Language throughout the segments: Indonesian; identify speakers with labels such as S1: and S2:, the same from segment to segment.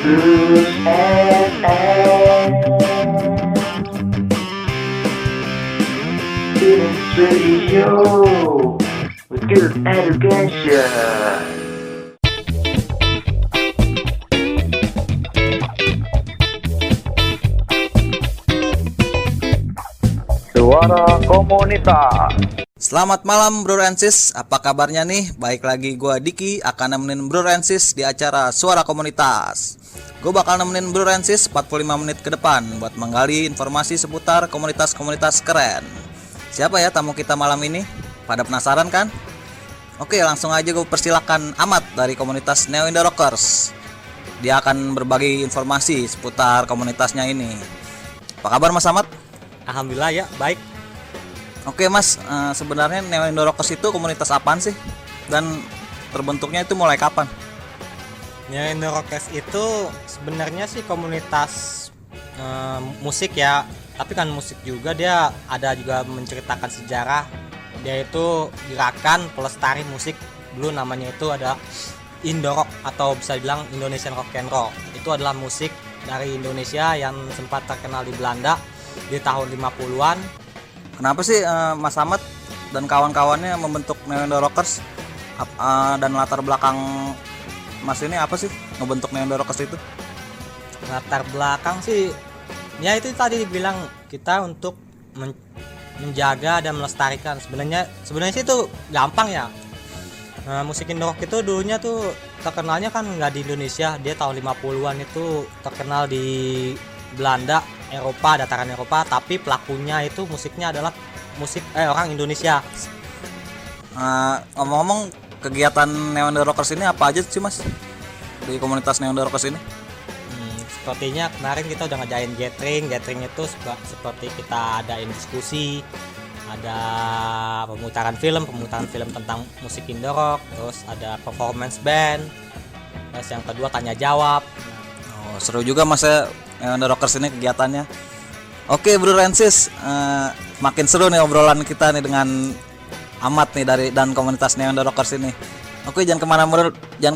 S1: Blues FM. Feelings Radio with good education. Suara Komunitas.
S2: Selamat malam Bro Rensis, apa kabarnya nih? Baik lagi gue Diki akan nemenin Bro Rensis di acara Suara Komunitas. Gue bakal nemenin Bro Rensis 45 menit ke depan buat menggali informasi seputar komunitas-komunitas keren. Siapa ya tamu kita malam ini? Pada penasaran kan? Oke, langsung aja gue persilakan Ahmad dari komunitas Neo Indo Rockers. Dia akan berbagi informasi seputar komunitasnya ini. Apa kabar Mas Ahmad?
S3: Alhamdulillah ya, baik.
S2: Oke Mas, sebenarnya Neo Indo Rockers itu komunitas apaan sih? Dan terbentuknya itu mulai kapan?
S3: Neo Indo Rockers itu sebenarnya sih komunitas musik ya. Tapi kan musik juga, dia ada juga menceritakan sejarah. Dia itu gerakan pelestari musik. Dulu namanya itu ada Indo Rock atau bisa dibilang Indonesian Rock and Roll. Itu adalah musik dari Indonesia yang sempat terkenal di Belanda di tahun 50-an.
S2: Kenapa sih Mas Ahmad dan kawan-kawannya membentuk Neo Indo Rockers? Dan latar belakang Mas ini apa sih ngebentuk Neo Indo Rockers itu?
S3: Latar belakang sih ya itu tadi dibilang kita untuk menjaga dan melestarikan. Sebenarnya sih itu gampang ya. Musik Indo Rock itu dulunya tuh terkenalnya kan nggak di Indonesia. Dia tahun 50-an itu terkenal di Belanda, Eropa, dataran Eropa, tapi pelakunya itu musiknya adalah musik orang Indonesia.
S2: Ngomong-ngomong, kegiatan Neo Indo Rockers ini apa aja sih Mas di komunitas Neo Indo Rockers ini?
S3: Sepertinya kemarin kita udah ngejain gathering itu seperti kita adain diskusi, ada pemutaran film tentang musik Indo Rock, terus ada performance band, terus yang kedua tanya jawab.
S2: Oh, seru juga Mas ya Neo Indo Rockers ini kegiatannya. Oke Bro Rensis, makin seru nih obrolan kita nih dengan Ahmad nih dan komunitas Neo Indo Rockers ini. Oke, jangan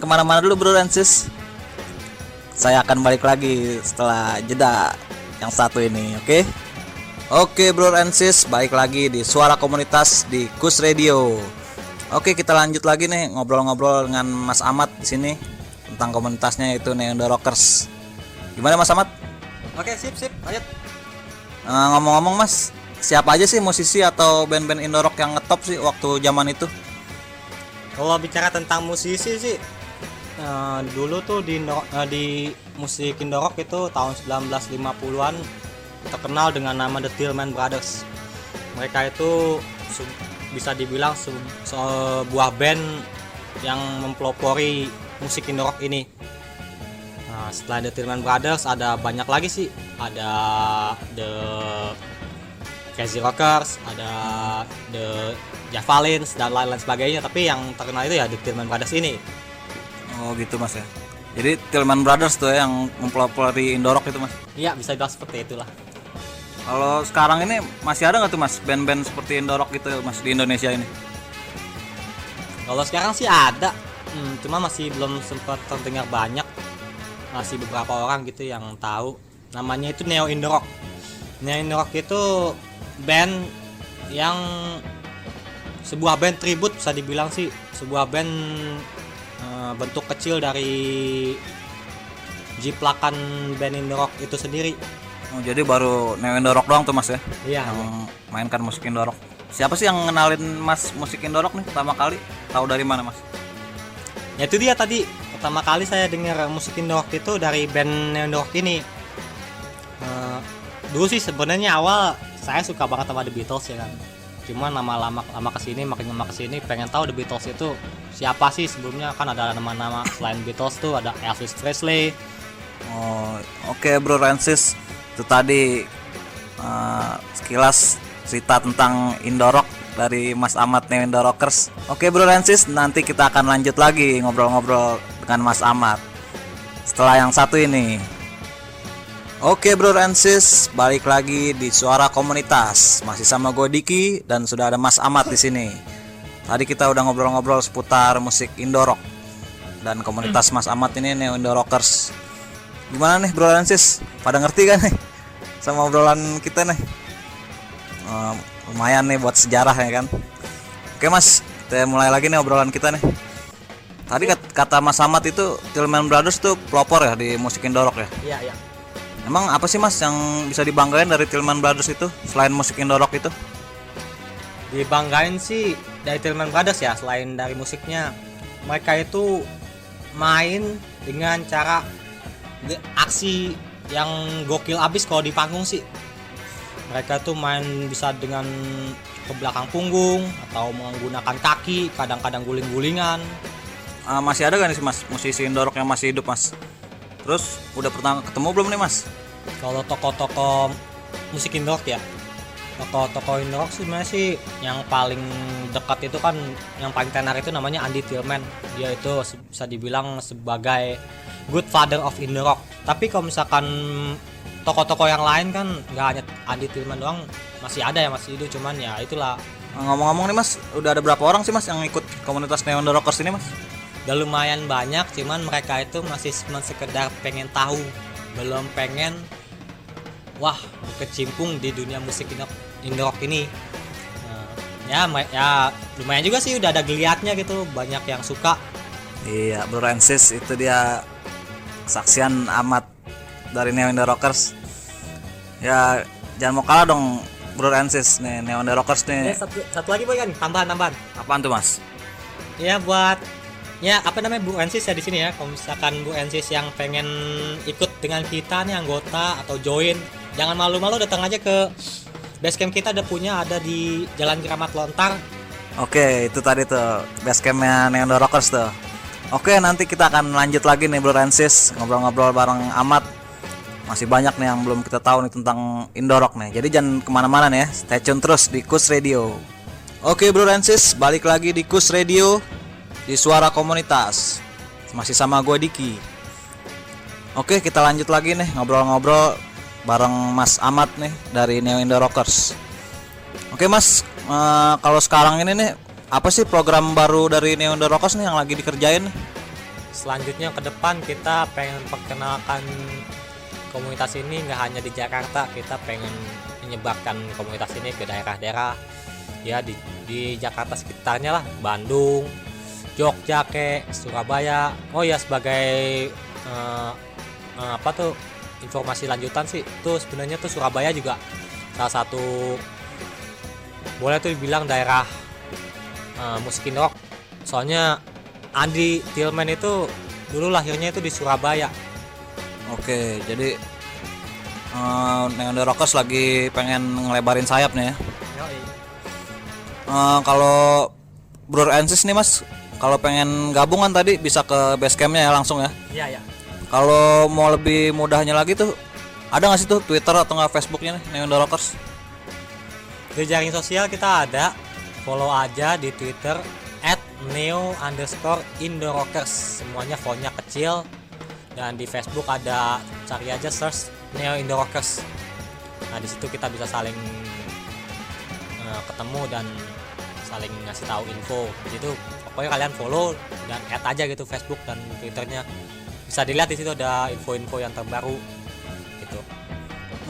S2: kemana-mana dulu Bro Rensis. Saya akan balik lagi setelah jeda yang satu ini, oke? Oke Bro Rensis, balik lagi di Suara Komunitas di Kus Radio. Oke, kita lanjut lagi nih ngobrol-ngobrol dengan Mas Ahmad di sini tentang komunitasnya yaitu Neo Indo Rockers. Gimana Mas Ahmad?
S3: Oke, sip, lanjut.
S2: Ngomong-ngomong Mas, siapa aja sih musisi atau band-band Indo Rock yang ngetop sih waktu zaman itu?
S3: Kalau bicara tentang musisi sih, dulu tuh di musik Indo Rock itu tahun 1950-an terkenal dengan nama The Tillman Brothers. Mereka itu bisa dibilang sebuah band yang mempelopori musik Indo Rock ini. Nah, setelah The Tillman Brothers ada banyak lagi sih. Ada The Crazy Rockers, ada The Javalins dan lain-lain sebagainya. Tapi yang terkenal itu ya The Tillman Brothers ini.
S2: Oh gitu Mas ya. Jadi Tillman Brothers tuh ya yang mempelopori Indo Rock itu Mas.
S3: Iya, bisa dibilang seperti itulah.
S2: Kalau sekarang ini masih ada nggak tuh Mas band-band seperti Indo Rock gitu Mas di Indonesia ini?
S3: Kalau sekarang sih ada, cuma masih belum sempat terdengar banyak. Masih beberapa orang gitu yang tahu. Namanya itu Neo Indo Rock. Neo Indo Rock itu band yang sebuah band tribute bisa dibilang sih, sebuah band bentuk kecil dari jiplakan band Indo Rock itu sendiri.
S2: Oh, jadi baru Neo Indo Rock doang tuh Mas ya?
S3: Iya.
S2: Yang mainkan musik Indo Rock. Siapa sih yang ngenalin Mas musik Indo Rock nih pertama kali? Tahu dari mana Mas?
S3: Ya itu dia tadi, pertama kali saya dengar musik Indo Rock itu dari band Neo Indo Rock ini. Dulu sih sebenarnya awal saya suka banget sama The Beatles ya kan. Cuma lama kesini pengen tahu The Beatles itu siapa sih sebelumnya. Kan ada nama-nama selain Beatles tuh ada Elvis Presley.
S2: Oh, oke Bro Rensis, itu tadi sekilas cerita tentang Indo Rock dari Mas Ahmad Neo Indo Rockers. Oke Bro Rensis, nanti kita akan lanjut lagi ngobrol-ngobrol dengan Mas Ahmad setelah yang satu ini. Oke Bro Rensis, balik lagi di Suara Komunitas. Masih sama gue Diki dan sudah ada Mas Ahmad di sini. Tadi kita udah ngobrol-ngobrol seputar musik Indo Rock dan komunitas Mas Ahmad ini Neo Indo Rockers. Gimana nih Bro Ransis? Pada ngerti kan nih sama obrolan kita nih? Lumayan nih buat sejarah ya kan. Oke Mas, kita mulai lagi nih obrolan kita nih. Tadi kata Mas Ahmad itu Tillman Brothers tuh pelopor ya di musik Indo rock ya?
S3: Iya, iya.
S2: Emang apa sih Mas yang bisa dibanggain dari Tillman Brothers itu selain musik Indo rock itu?
S3: Dibanggain sih dari Tillman Brothers ya, selain dari musiknya. Mereka itu main dengan cara aksi yang gokil abis kalau di panggung sih. Mereka tuh main bisa dengan ke belakang punggung atau menggunakan kaki, kadang-kadang guling-gulingan.
S2: Masih ada gak nih Mas musisi Indo rock yang masih hidup Mas? Terus udah pernah ketemu belum nih Mas?
S3: Kalau tokoh-tokoh musik Indo rock ya, tokoh-tokoh Indo rock sebenarnya sih yang paling dekat itu kan, yang paling tenar itu namanya Andy Tillman. Dia itu bisa dibilang sebagai good father of Indo rock. Tapi kalau misalkan tokoh-tokoh yang lain kan nggak hanya Andy Tillman doang, masih ada yang masih hidup, cuman ya itulah.
S2: Ngomong-ngomong nih Mas, udah ada berapa orang sih Mas yang ikut komunitas Neo Indo Rockers ini Mas?
S3: Udah lumayan banyak, cuman mereka itu masih cuma sekedar pengen tahu, belum pengen wah kecimpung di dunia musik Indo rock ini. Ya lumayan juga sih, udah ada geliatnya gitu, banyak yang suka.
S2: Iya Bro Ransis, itu dia kesaksian Ahmad dari Neo Indo Rockers. Ya jangan mau kalah dong Bro Ransis nih, Neo Indo Rockers nih.
S3: Satu lagi boy kan, tambahan.
S2: Apaan tuh Mas?
S3: Ya buat Bu Ransis ya di sini ya. Kalau misalkan Bu Ransis yang pengen ikut dengan kita nih, anggota atau join, jangan malu-malu, datang aja ke basecamp kita, ada di Jalan Keramat Lontar.
S2: Oke, itu tadi tuh basecampnya Neo Indo Rockers tuh. Oke, nanti kita akan lanjut lagi nih Bro Ransis, ngobrol-ngobrol bareng Ahmad. Masih banyak nih yang belum kita tahu nih tentang Indo rock nih. Jadi jangan kemana-mana nih ya, stay tune terus di Kus Radio. Oke Bro Ransis, balik lagi di Kus Radio, di Suara Komunitas. Masih sama gue Diki. Oke, kita lanjut lagi nih ngobrol-ngobrol bareng Mas Ahmad nih dari Neo Indo Rockers. Oke Mas, kalau sekarang ini nih apa sih program baru dari Neo Indo Rockers nih yang lagi dikerjain nih?
S3: Selanjutnya ke depan kita pengen perkenalkan komunitas ini nggak hanya di Jakarta, kita pengen menyebarkan komunitas ini ke daerah-daerah ya di Jakarta sekitarnya lah, Bandung, Jogja, Surabaya. Oh ya, sebagai informasi lanjutan sih, tuh sebenarnya tuh Surabaya juga salah satu boleh tuh dibilang daerah musik rock. Soalnya Andy Tillman itu dulu lahirnya itu di Surabaya.
S2: Oke, jadi Neo Indo Rockers lagi pengen ngelebarin sayap nih ya. Kalau Bro Ransis nih Mas, kalau pengen gabungan tadi bisa ke basecampnya ya langsung ya.
S3: Iya.
S2: Kalau mau lebih mudahnya lagi tuh, ada nggak sih tuh Twitter atau nggak Facebooknya nih Neo Indo Rockers?
S3: Di jaring sosial kita ada, follow aja di Twitter @neo_indorockers, semuanya fontnya kecil. Dan di Facebook ada, cari aja search Neo Indo Rockers. Nah di situ kita bisa saling ketemu dan saling ngasih tahu info. Gitu pokoknya kalian follow dan add aja gitu Facebook dan Twitternya. Bisa dilihat di situ ada info-info yang terbaru gitu.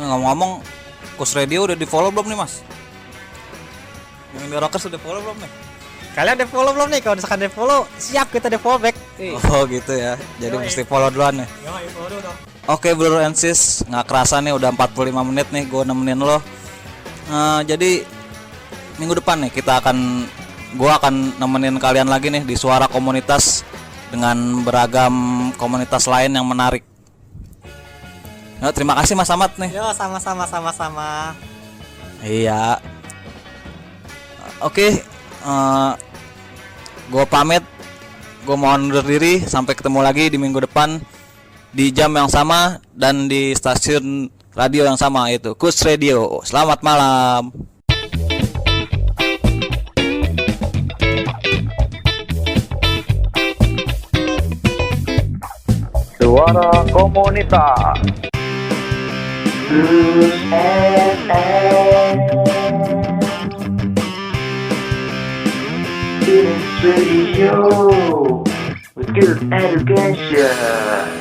S2: Ngomong-ngomong, Kus Radio udah di follow belum nih Mas? Neo Indo Rockers udah follow belum nih?
S3: Kalian udah follow belum nih? Kalau misalkan udah follow, siap kita udah follow back.
S2: Oh gitu ya, jadi mesti follow duluan nih.
S3: Follow dong.
S2: Oke Bro Ransis, nggak kerasa nih udah 45 menit nih gue nemenin lo. Jadi minggu depan nih gue akan nemenin kalian lagi nih di Suara Komunitas dengan beragam komunitas lain yang menarik. Nah, terima kasih Mas Ahmad nih.
S3: Yo, sama-sama.
S2: Iya. Oke, gue pamit. Gue mohon undur diri. Sampai ketemu lagi di minggu depan di jam yang sama dan di stasiun radio yang sama, yaitu Kus Radio. Selamat malam.
S1: Suara Komunitas. Kus FM. Kids Radio with good education.